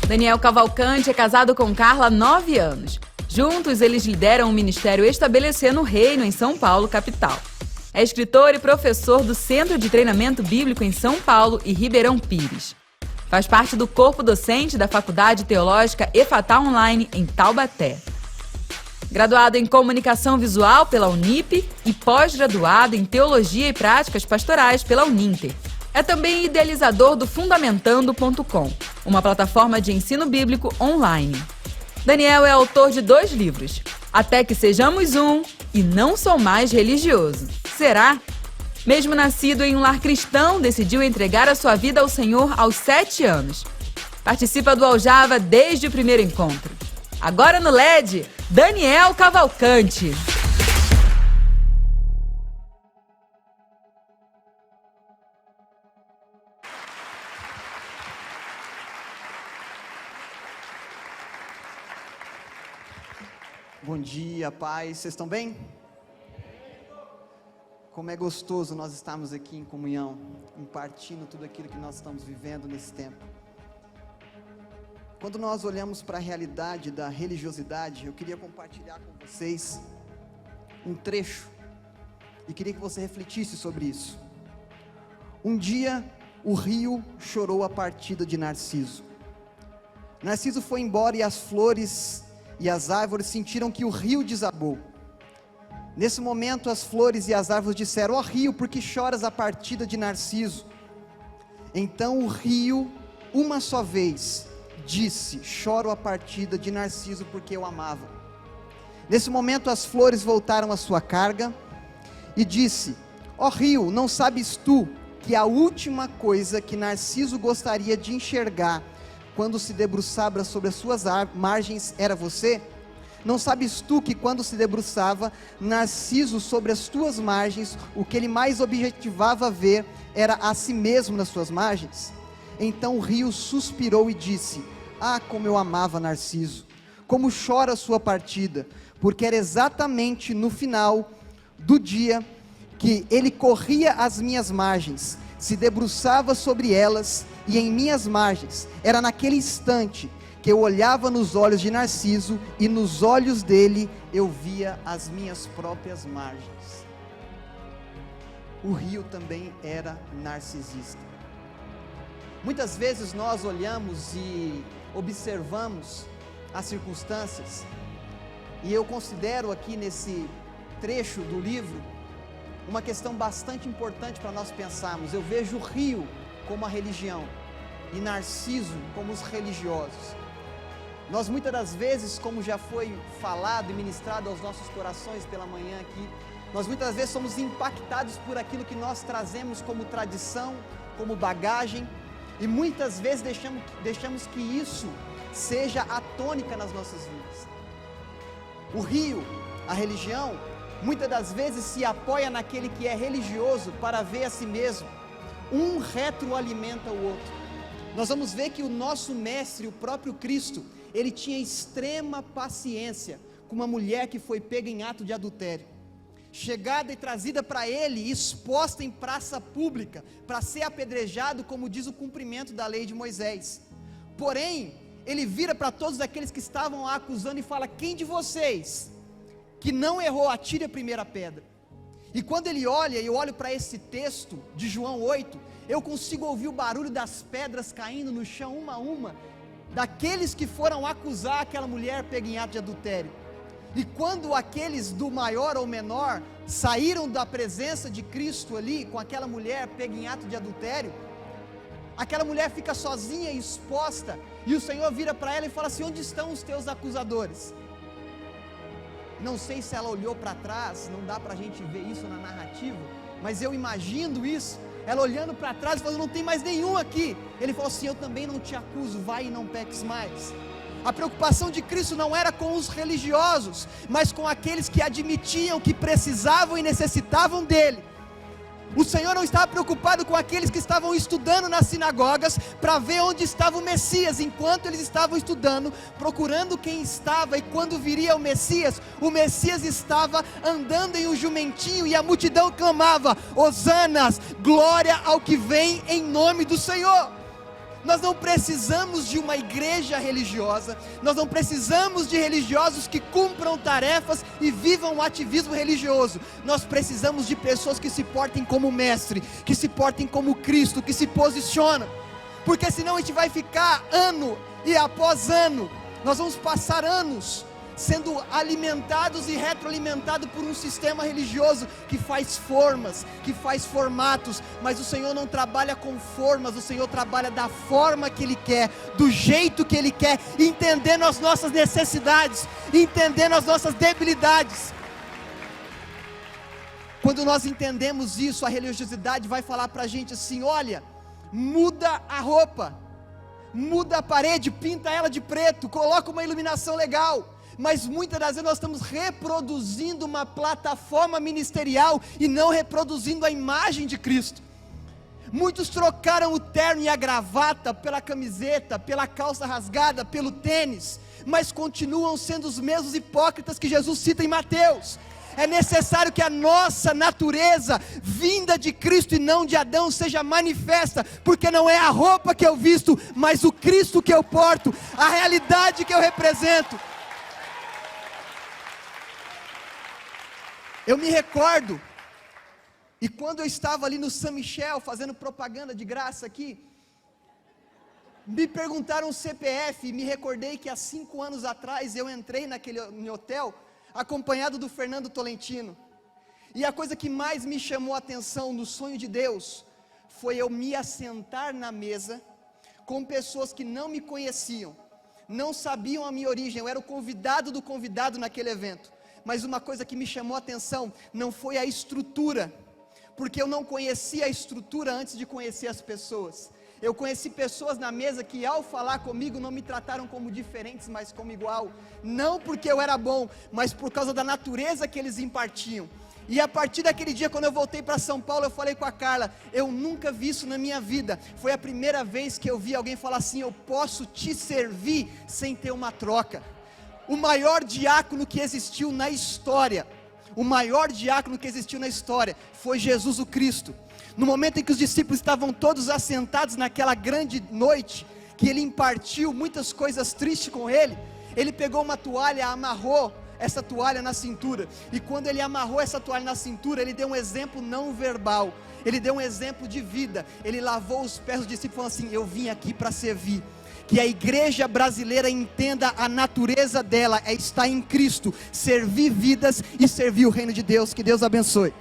Daniel Cavalcante é casado com Carla há 9 anos. Juntos, eles lideram um ministério Estabelecendo o Reino em São Paulo, capital. É escritor e professor do Centro de Treinamento Bíblico em São Paulo e Ribeirão Pires. Faz parte do corpo docente da Faculdade Teológica Efatá Online, em Taubaté. Graduado em Comunicação Visual pela Unip e pós-graduado em Teologia e Práticas Pastorais pela Uninter. É também idealizador do Fundamentando.com, uma plataforma de ensino bíblico online. Daniel é autor de 2 livros, Até que Sejamos Um e Não Sou Mais Religioso. Será? Mesmo nascido em um lar cristão, decidiu entregar a sua vida ao Senhor aos 7 anos. Participa do Aljava desde o primeiro encontro. Agora no LED, Daniel Cavalcante. Bom dia, paz. Vocês estão bem? Como é gostoso nós estarmos aqui em comunhão, compartilhando tudo aquilo que nós estamos vivendo nesse tempo. Quando nós olhamos para a realidade da religiosidade, eu queria compartilhar com vocês um trecho e queria que você refletisse sobre isso. Um dia, o rio chorou a partida de Narciso. Narciso foi embora e as flores e as árvores sentiram que o rio desabou. Nesse momento as flores e as árvores disseram: ó rio, por que choras a partida de Narciso? Então o rio, uma só vez, disse: choro a partida de Narciso porque eu amava. Nesse momento as flores voltaram à sua carga e disse: ó rio, não sabes tu que a última coisa que Narciso gostaria de enxergar quando se debruçava sobre as suas margens era você? Não sabes tu que quando se debruçava Narciso sobre as tuas margens, o que ele mais objetivava ver era a si mesmo nas suas margens? Então o rio suspirou e disse: ah, como eu amava Narciso, como chora a sua partida, porque era exatamente no final do dia que ele corria às minhas margens, se debruçava sobre elas e em minhas margens. Era naquele instante que eu olhava nos olhos de Narciso e nos olhos dele eu via as minhas próprias margens. O rio também era narcisista. Muitas vezes nós olhamos e observamos as circunstâncias, e eu considero aqui nesse trecho do livro uma questão bastante importante para nós pensarmos. Eu vejo o rio como a religião e Narciso como os religiosos. Nós muitas das vezes, como já foi falado e ministrado aos nossos corações pela manhã aqui, nós muitas das vezes somos impactados por aquilo que nós trazemos como tradição, como bagagem, e muitas vezes deixamos que isso seja a tônica nas nossas vidas. O rio, a religião, muitas das vezes se apoia naquele que é religioso para ver a si mesmo. Um retroalimenta o outro. Nós vamos ver que o nosso mestre, o próprio Cristo, ele tinha extrema paciência com uma mulher que foi pega em ato de adultério, chegada e trazida para ele, exposta em praça pública, para ser apedrejado, como diz o cumprimento da lei de Moisés. Porém, ele vira para todos aqueles que estavam a acusando e fala: quem de vocês que não errou, atire a primeira pedra. E quando ele olha, eu olho para esse texto de João 8, eu consigo ouvir o barulho das pedras caindo no chão uma a uma, daqueles que foram acusar aquela mulher pega em ato de adultério. E quando aqueles do maior ou menor saíram da presença de Cristo ali, com aquela mulher pega em ato de adultério, aquela mulher fica sozinha e exposta, e o Senhor vira para ela e fala assim: onde estão os teus acusadores? Não sei se ela olhou para trás, não dá para a gente ver isso na narrativa, mas eu imagino isso, ela olhando para trás e falando: não tem mais nenhum aqui. Ele falou assim: eu também não te acuso, vai e não peques mais. A preocupação de Cristo não era com os religiosos, mas com aqueles que admitiam que precisavam e necessitavam dele. O Senhor não estava preocupado com aqueles que estavam estudando nas sinagogas para ver onde estava o Messias, enquanto eles estavam estudando, procurando quem estava, e quando viria o Messias estava andando em um jumentinho, e a multidão clamava: Hosanas, glória ao que vem em nome do Senhor. Nós não precisamos de uma igreja religiosa, nós não precisamos de religiosos que cumpram tarefas e vivam o ativismo religioso. Nós precisamos de pessoas que se portem como mestre, que se portem como Cristo, que se posicionam, porque senão a gente vai ficar ano e após ano, nós vamos passar anos sendo alimentados e retroalimentados por um sistema religioso que faz formas, que faz formatos, mas o Senhor não trabalha com formas, o Senhor trabalha da forma que Ele quer, do jeito que Ele quer, entendendo as nossas necessidades, entendendo as nossas debilidades. Quando nós entendemos isso, a religiosidade vai falar para a gente assim: olha, muda a roupa, muda a parede, pinta ela de preto, coloca uma iluminação legal. Mas muitas das vezes nós estamos reproduzindo uma plataforma ministerial e não reproduzindo a imagem de Cristo. Muitos trocaram o terno e a gravata pela camiseta, pela calça rasgada, pelo tênis, mas continuam sendo os mesmos hipócritas que Jesus cita em Mateus. É necessário que a nossa natureza, vinda de Cristo e não de Adão, seja manifesta, porque não é a roupa que eu visto, mas o Cristo que eu porto, a realidade que eu represento. Eu me recordo, e quando eu estava ali no São Michel, fazendo propaganda de graça aqui, me perguntaram o CPF, e me recordei que há 5 anos atrás, eu entrei naquele hotel, acompanhado do Fernando Tolentino, e a coisa que mais me chamou a atenção no sonho de Deus, foi eu me assentar na mesa, com pessoas que não me conheciam, não sabiam a minha origem, eu era o convidado do convidado naquele evento. Mas uma coisa que me chamou a atenção, não foi a estrutura, porque eu não conhecia a estrutura antes de conhecer as pessoas. Eu conheci pessoas na mesa que ao falar comigo não me trataram como diferentes, mas como igual, não porque eu era bom, mas por causa da natureza que eles impartiam. E a partir daquele dia, quando eu voltei para São Paulo, eu falei com a Carla, eu nunca vi isso na minha vida, foi a primeira vez que eu vi alguém falar assim: eu posso te servir sem ter uma troca. O maior diácono que existiu na história, foi Jesus o Cristo. No momento em que os discípulos estavam todos assentados naquela grande noite, que Ele impartiu muitas coisas tristes com Ele pegou uma toalha, amarrou essa toalha na cintura, e quando Ele amarrou essa toalha na cintura, Ele deu um exemplo não verbal, Ele deu um exemplo de vida, Ele lavou os pés dos discípulos, falando assim: eu vim aqui para servir. Que a igreja brasileira entenda a natureza dela, é estar em Cristo, servir vidas e servir o reino de Deus. Que Deus abençoe.